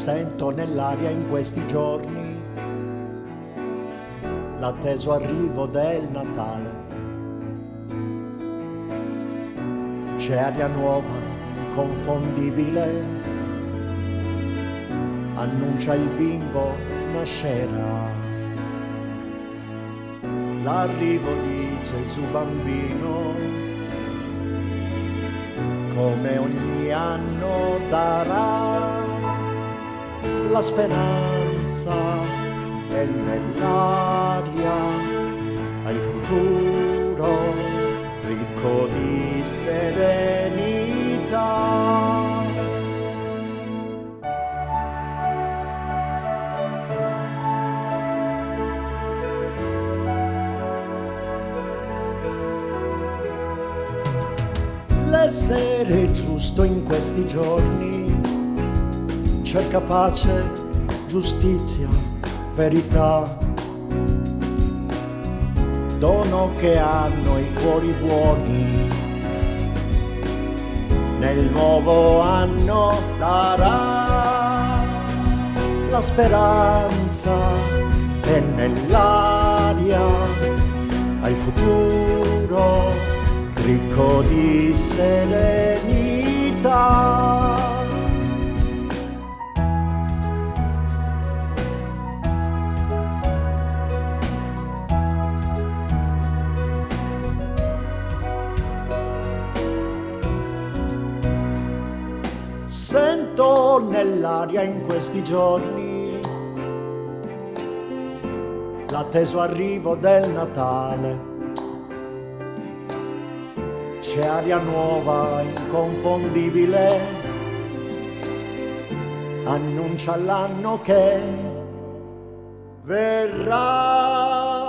Sento nell'aria in questi giorni l'atteso arrivo del Natale. C'è aria nuova, inconfondibile, annuncia il bimbo nascerà. L'arrivo di Gesù bambino, come ogni anno darà la speranza è nell'aria, il futuro ricco di serenità. L'essere giusto in questi giorni cerca pace, giustizia, verità, dono che hanno i cuori buoni, nel nuovo anno darà la speranza è nell'aria, al futuro ricco di serenità. Sento nell'aria in questi giorni l'atteso arrivo del Natale. C'è aria nuova, inconfondibile, annuncia l'anno che verrà.